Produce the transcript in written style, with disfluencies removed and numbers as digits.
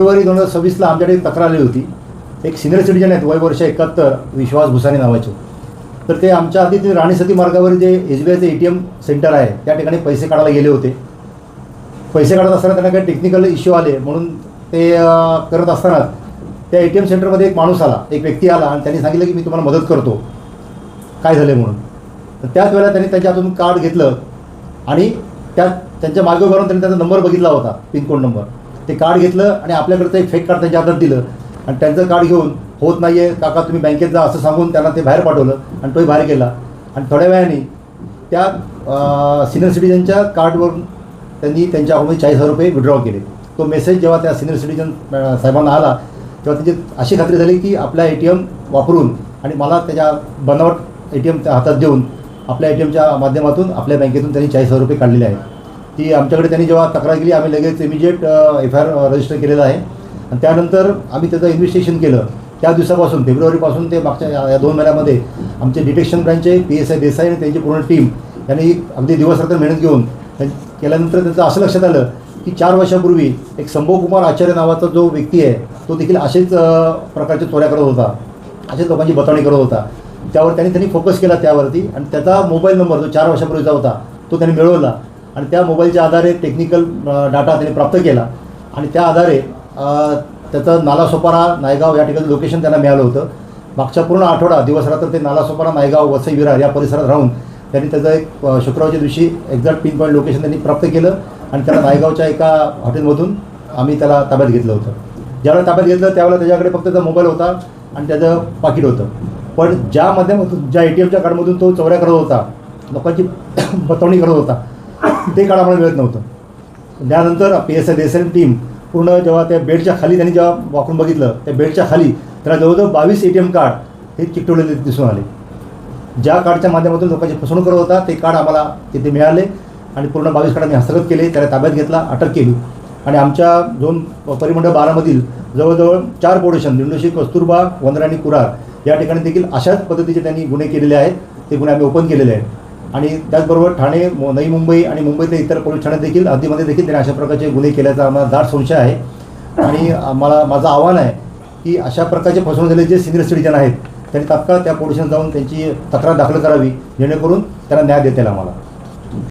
February 2026ला आमच्याकडे तक्रार आली होती. एक सिनियर सिटीजन आहेत, वय वर्ष 71, विश्वास भुसाने नावाचे. तर ते आमच्या आधी ते राणीसती मार्गावर जे SBIचे ATM सेंटर आहे त्या ठिकाणी पैसे काढायला गेले होते. पैसे काढत असताना त्यांना काही टेक्निकल इश्यू आले म्हणून ते करत असताना त्या ATM सेंटरमध्ये एक माणूस आला, एक व्यक्ती आला आणि त्यांनी सांगितलं की मी तुम्हाला मदत करतो, काय झालं म्हणून. तर त्याच वेळेला त्यांनी त्यांच्या हातून कार्ड घेतलं आणि त्यांच्या मागे उभारून त्यांनी त्याचा नंबर बघितला होता, पिनकोड नंबर. ते कार्ड घेतलं आणि आपल्याकडचं एक फेक कार्ड त्यांच्या हातात दिलं आणि त्यांचं कार्ड घेऊन होत नाही आहे काका तुम्ही बँकेत जा असं सांगून त्यांना ते बाहेर पाठवलं आणि तोही बाहेर गेला. आणि थोड्या वेळाने त्या सिनियर सिटीजनच्या कार्डवरून त्यांनी त्यांच्या अकाउंटमध्ये 40,000 रुपये विड्रॉ केले. तो मेसेज जेव्हा त्या सिनियर सिटीजन साहेबांना आला तेव्हा त्यांची अशी खात्री झाली की आपला ATM वापरून आणि मला त्याच्या बनावट ATM हातात देऊन आपल्या ATMच्या माध्यमातून आपल्या बँकेतून त्यांनी 40,000 रुपये काढलेले आहेत. ती आमच्याकडे त्यांनी जेव्हा तक्रार केली आम्ही लगेच इमिजिएट FIR रजिस्टर केलेलं आहे आणि त्यानंतर आम्ही त्याचं इन्व्हेस्टिगेशन केलं. त्या दिवसापासून फेब्रुवारीपासून ते मागच्या या 2 महिन्यामध्ये आमचे डिटेक्शन ब्रँचचे PSI देसाई आणि त्यांची पूर्ण टीम यांनी अगदी दिवसरात्र मेहनत घेऊन केल्यानंतर त्यांचं असं लक्षात आलं की 4 वर्षापूर्वी एक संभव कुमार आचार्य नावाचा जो व्यक्ती आहे तो देखील असेच प्रकारच्या चोऱ्या करत होता, असेच लोकांची बतावणी करत होता. त्यावर त्यांनी फोकस केला त्यावरती आणि त्याचा मोबाईल नंबर जो 4 वर्षापूर्वीचा होता तो त्यांनी मिळवला आणि त्या मोबाईलच्या आधारे टेक्निकल डाटा त्यांनी प्राप्त केला आणि त्या आधारे त्याचं नालासोपारा नायगाव या ठिकाणी लोकेशन त्यांना मिळालं होतं. मागच्या पूर्ण आठवडा दिवसरात्र ते नालासोपारा नायगाव वसई विरार या परिसरात राहून त्यांनी त्याचं एक शुक्रवारच्या दिवशी एक्झॅक्ट पिन पॉईंट लोकेशन त्यांनी प्राप्त केलं आणि त्याला नायगावच्या एका हॉटेलमधून आम्ही त्याला ताब्यात घेतलं होतं. ज्यावेळेला ताब्यात घेतलं त्यावेळेला त्याच्याकडे फक्त त्याचा मोबाईल होता आणि त्याचं पाकिट होतं. पण ज्या माध्यमातून ज्या ATMच्या कार्डमधून तो चोऱ्या करत होता, लोकांची बतावणी करत होता, ते कार्ड आम्हाला मिळत नव्हतं. त्यानंतर PSI देसाई टीम पूर्ण जेव्हा त्या बेडच्या खाली त्यांनी जेव्हा वाकून बघितलं त्या बेडच्या खाली त्याला जवळजवळ 22 ATM कार्ड हे चिकटवलेले दिसून आले. ज्या कार्डच्या माध्यमातून लोकांची फसवणूक करत होता ते कार्ड आम्हाला तिथे मिळाले आणि पूर्ण 22 कार्ड आम्ही हस्तगत केले, त्याला ताब्यात घेतला, अटक केली आणि आमच्या झोन परिमंडळ 12मधील जवळजवळ 4 पोर्टेशन दिंडोशी, कस्तुरबा, वंद्रा आणि कुरार या ठिकाणी देखील अशाच पद्धतीचे त्यांनी गुन्हे केलेले आहेत. ते गुन्हे आम्ही ओपन केलेले आहेत आणि त्याचबरोबर ठाणे, नवी मुंबई आणि मुंबईतल्या इतर पोलीस ठाण्यात देखील हद्दीमध्ये देखील त्यांनी अशा प्रकारचे गुन्हे केल्याचा आम्हाला दाट संशय आहे. आणि माझं आव्हान आहे की अशा प्रकारचे फसवणूक झालेले जे सिनियर सिटीजन आहेत त्यांनी तात्काळ त्या पोलिसांना जाऊन त्यांची तक्रार दाखल करावी जेणेकरून त्यांना न्याय देता येईल आम्हाला.